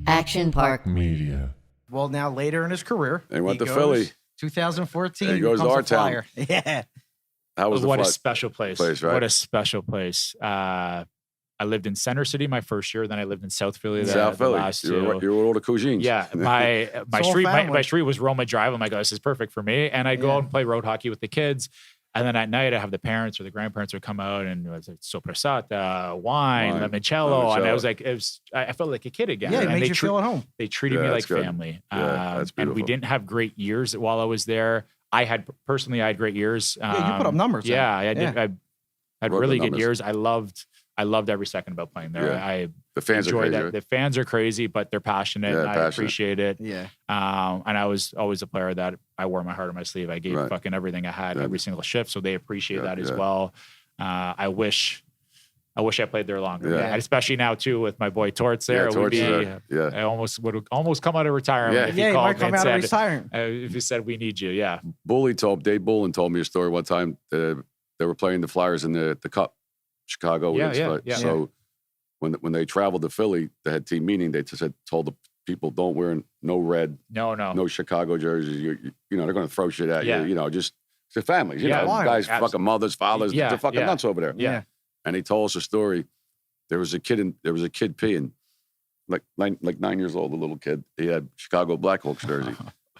Action Park Media. Well, now later in his career, He went to goes, Philly. 2014. He goes to becomes our a Flyer. town. Yeah. How was the What a flight? special place. Right? What a special place. I lived in Center City my first year. Then I lived in South Philly. South Philly. Last You were two. all the cousins. Yeah, my all street family. my street was Roma Drive. I'm like, oh, this is perfect for me. And I'd go out and play road hockey with the kids. And then at night, I have the parents or the grandparents would come out and it was like sopressata, wine, limoncello. And I was like, I felt like a kid again. Yeah, it and made you feel at home. They treated me like family. That's and we beautiful. didn't have great years while I was there. I had great years. Yeah, you put up numbers. Yeah, I did. I had Wrote really the good numbers. years. I loved every second about playing there. Yeah. I The fans are enjoy crazy. that. Right? The fans are crazy, but they're passionate. Yeah, And I passionate. appreciate it. Yeah. And I was always a player that I wore my heart on my sleeve. I gave fucking everything I had every single shift. So they appreciate that as well. I wish I played there longer. Yeah. And especially now too with my boy Torts there. Yeah, It would be, Torts, yeah. I would almost come out of retirement Yeah. if he Yeah, he called might me come and out of said, retirement. if he said we need you. Yeah. Dave Bullen told me a story one time. They were playing the Flyers in the Cup, Chicago. Yeah. So when they traveled to Philly, they had team meeting. They just told the people, don't wear no red, no Chicago jerseys. You know, they're going to throw shit at you. You know, just the families. You know, guys, fucking mothers, fathers, they're fucking nuts over there. Yeah. And he told us a story. There was a kid peeing, like 9 years old, a little kid. He had Chicago Blackhawks jersey,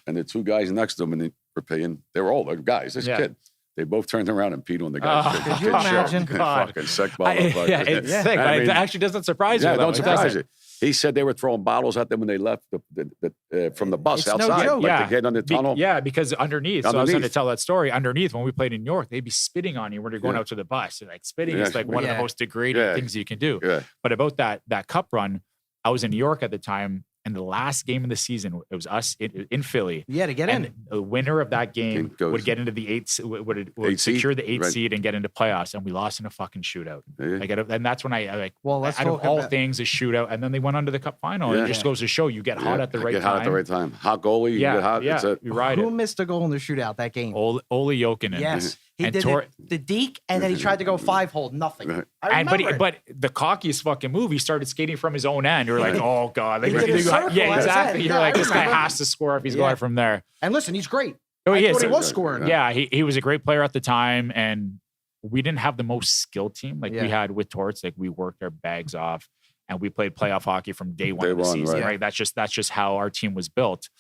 and the two guys next to him, and they were peeing. They were older guys. This kid. They both turned around and peed on the guy's Could you imagine? God. Fucking sick It's sick, but it actually doesn't surprise you. Yeah, though. don't It surprise doesn't. you. He said they were throwing bottles at them when they left from the bus It's no outside. joke. Like to get on the tunnel. Yeah, because underneath. So I was going to tell that story. Underneath, when we played in New York, they'd be spitting on you when you're going out to the bus. And like spitting is like one of the most degrading things you can do. Yeah. But about that cup run, I was in New York at the time, and the last game of the season, it was us in Philly. Yeah, to get and in. the winner of that game Goes- would get into the would secure the eighth seed and get into playoffs, and we lost in a fucking shootout. Yeah. Like, and that's when I like. Well, let's out of talk all about- things, a shootout, and then they went on to the cup final. And it just goes to show you get hot at the right Get time. hot at the right time. Hot goalie. You Yeah, get hot. yeah, It's a, you ride Who it. missed a goal in the shootout that game? Ole Jokinen. Yes. He And did the deke, and then he tried to go 5-hole. Nothing. I And remember it. but the cockiest fucking move, he started skating from his own end. You're like, oh god, like, He did a circle yeah, at his exactly. end. You're Yeah, like, I this guy remember. has to score if he's going from there. And listen, he's great. Oh, I he thought is. he was scoring. Yeah, he was a great player at the time, and we didn't have the most skilled team like we had with Torts. Like we worked our bags off, and we played playoff hockey from day one of the season. Right? That's just how our team was built.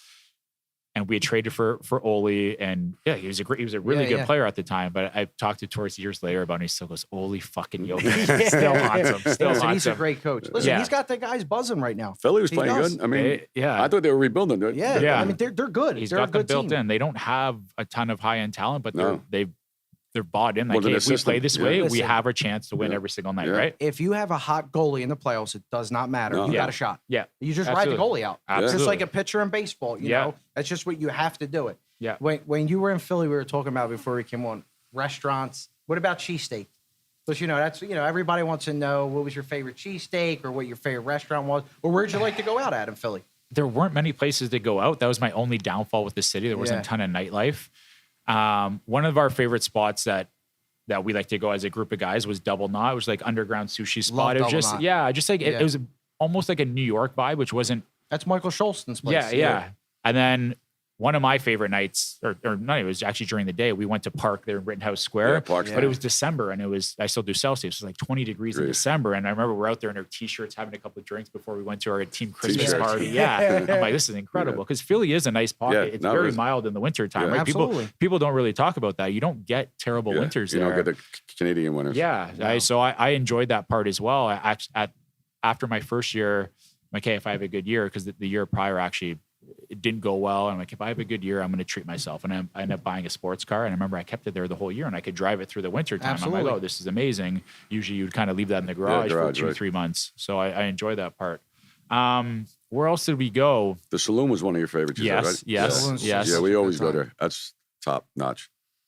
And we had traded for Ole, and he was a really good player at the time. But I talked to Torts years later about him. He still goes, Ole fucking Jokic. Still haunts him. Still Listen, haunts he's him. a great coach. Listen, he's got the guys buzzing right now. Philly was He playing does. good. I mean, Yeah. I thought they were rebuilding. Yeah. I mean, they're good. He's they're got a them good built team. in. They don't have a ton of high end talent, but No. they're bought in. Like, Well, hey, the if we play system, this yeah. way, we Listen. have a chance to win every single night, Yeah. right? If you have a hot goalie in the playoffs, it does not matter. No. You Yeah. got a shot. Yeah. You just Absolutely. ride the goalie out. Absolutely. Just like a pitcher in baseball, you Yeah. know? That's just what you have to do it. Yeah. When you were in Philly, we were talking about before we came on restaurants. What about cheesesteak? Because, everybody wants to know what was your favorite cheesesteak or what your favorite restaurant was, or where'd you like to go out at in Philly? There weren't many places to go out. That was my only downfall with the city. There wasn't a ton of nightlife. One of our favorite spots that we like to go as a group of guys was Double Knot. It was like underground sushi spot. It was Double just Knot. just like it was almost like a New York vibe, which wasn't. That's Michael Schultz's place. Yeah. And then one of my favorite nights, or no, it was actually during the day. We went to Park there in Rittenhouse Square, Yeah, Park's but it was December, and I still do Celsius. It was like 20 degrees in December, and I remember we're out there in our t-shirts having a couple of drinks before we went to our team Christmas T-shirts. party. Yeah, I'm like, this is incredible because Philly is a nice pocket. Yeah, It's no, very it's- mild in the winter time, Yeah. right? Absolutely. People don't really talk about that. You don't get terrible Yeah. winters You there. don't get the Canadian winners. Yeah, so I enjoyed that part as well. After my first year, I'm like, hey, if I have a good year, because the year prior actually it didn't go well. I'm like, if I have a good year, I'm going to treat myself. And I ended up buying a sports car. And I remember I kept it there the whole year, and I could drive it through the winter time. Absolutely. I'm like, oh, this is amazing. Usually you'd kind of leave that in the garage for 2 or right. 3 months. So I enjoy that part. Where else did we go? The Saloon was one of your favorites. Yes, right? yes, Saloon's yes. Yeah, we Good always go time. there. That's top notch.